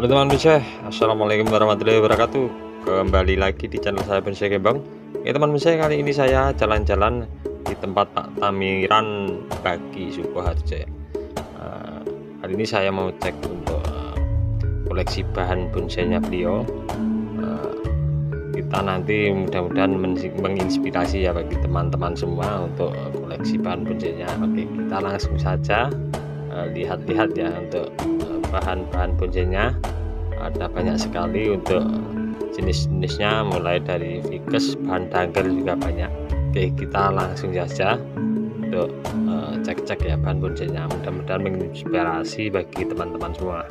Halo teman bonsai, assalamualaikum warahmatullahi wabarakatuh. Kembali lagi di channel saya Bonsai Gembong. Ya teman bonsai, kali ini saya jalan-jalan di tempat Pak Tamiran bagi Sukoharjo ya. Kali ini saya mau cek untuk koleksi bahan bonsainya beliau. Kita nanti mudah-mudahan menginspirasi ya bagi teman-teman semua untuk koleksi bahan bonsainya. Oke, kita langsung saja lihat-lihat ya untuk bahan-bahan bonsainya. Ada banyak sekali untuk jenis-jenisnya, mulai dari viges, bahan dangkal juga banyak. Oke, kita langsung saja untuk cek-cek ya bahan bonsainya, mudah-mudahan menginspirasi bagi teman-teman semua.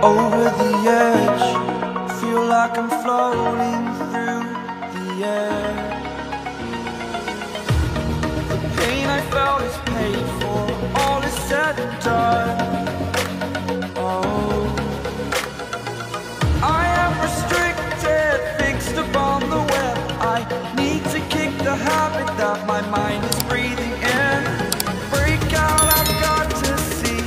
Over the edge, feel like I'm floating through the air. The pain I felt is paid for, all is said and done. Oh, I am restricted, fixed upon the web. I need to kick the habit that my mind is breathing in. Break out, I've got to see.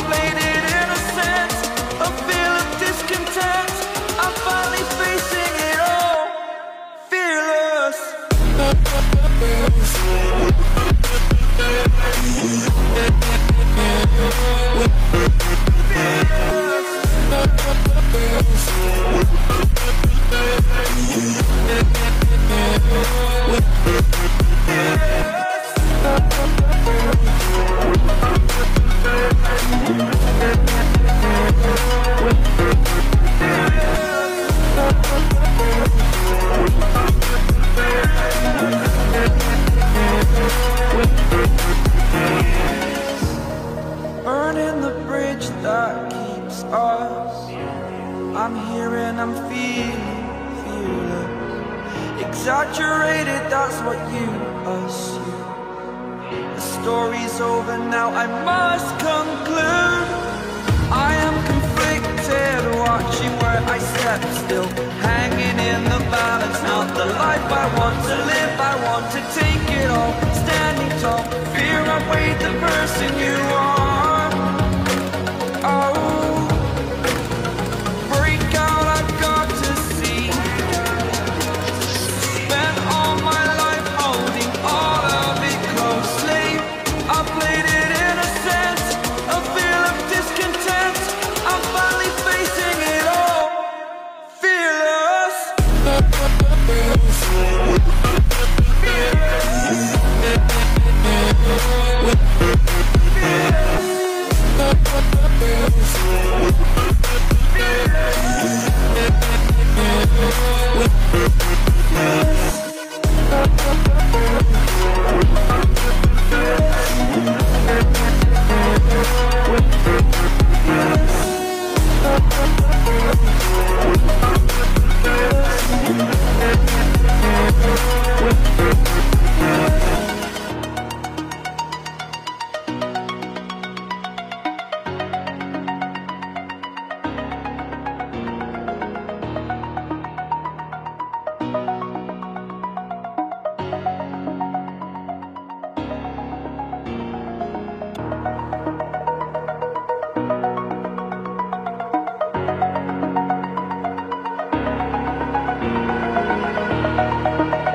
Played it innocent, a feel of discontent. I'm finally facing it all, fearless. Burning the bridge that keeps us. I'm here and I'm feeling fearless. Exaggerated, that's what you assume. The story's over now, I must conclude. I am conflicted, watching where I step still, hanging in the balance. Not the life I want to live, I want to take it all. Standing tall, fear outweighed the person you are. Oh, break out, I've got to see. Spent all my life holding all of it closely. I played it innocent, a feel of discontent. I'm finally facing it all, fearless.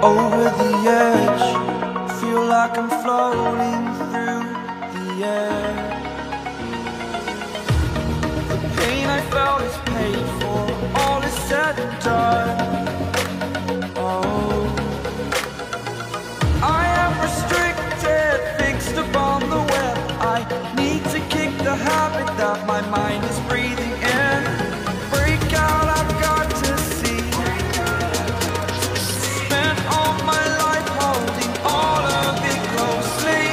Over the edge, feel like I'm floating through the air. The pain I felt is paid for, all is said and done. Oh, I am restricted, fixed upon the web. I need to kick the habit that my mind is breathing in. Break out, I've got to see. Spent all my life holding all of it closely.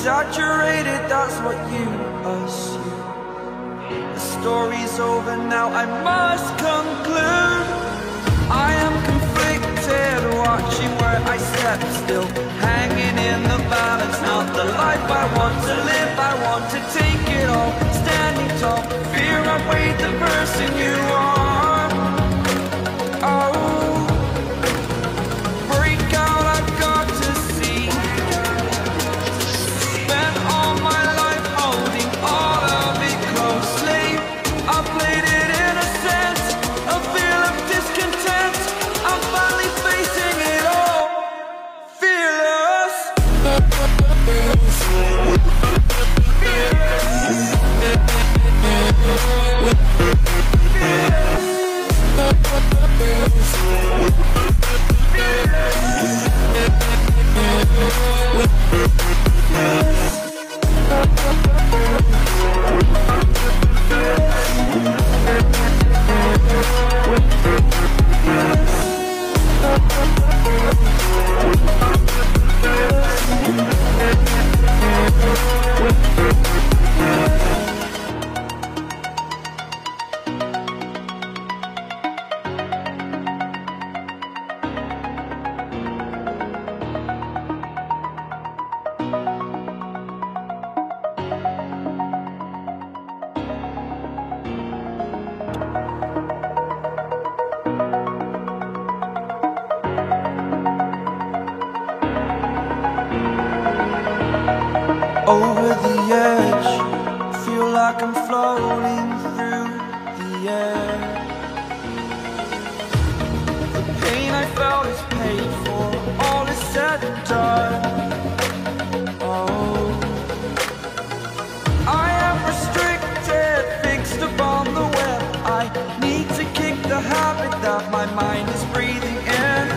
exaggerated, that's what you assume. The story's over now, I must conclude. I am conflicted, watching where I step still, hanging in the balance. Not the life I want to live, I want to take it all, standing tall. Fear I've weighed the person you are. Oh, break out, I've got to see. Spent all my life holding all of it closely. I played it in a sense, a feel of discontent. I'm finally facing it all, fearless. Over the edge, feel like I'm floating through the air. The pain I felt is paid for, all is said and done. Oh, I am restricted, fixed upon the web. I need to kick the habit that my mind is breathing in.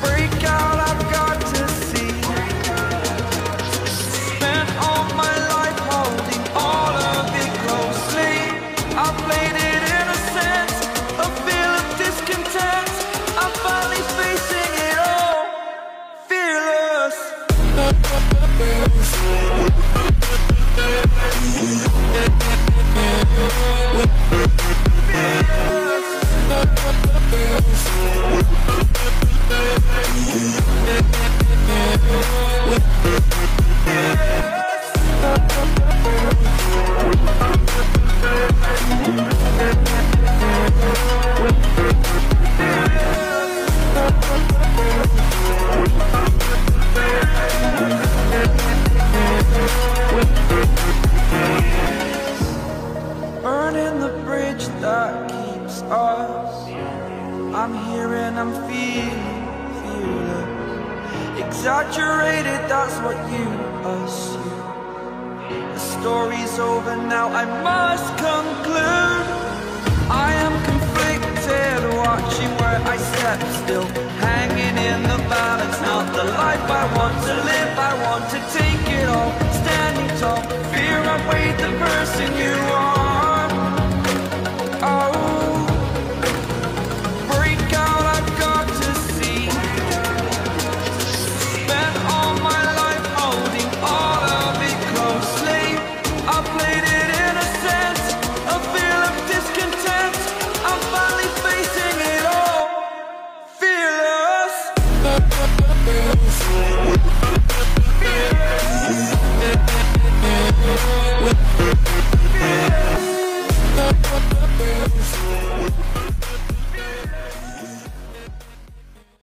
Break out, I've got to see. Spent all my life holding all of it closely. I played it in a sense, a feel of discontent. I'm finally facing it all, fearless. Burning the bridge that keeps us. I'm here and I'm feeling fearless. Exaggerated, that's what you assume. The story's over now, I must conclude. I am conflicted, watching where I step still, hanging in the balance. Not the life I want to live, I want to take it all, standing tall. Fear I've weighed the person you are. Oh, break out, I've got to see. Spent all my life holding all of it closely. I played it in a sense, a feel of discontent. I'm finally facing it all, fearless. Fearless.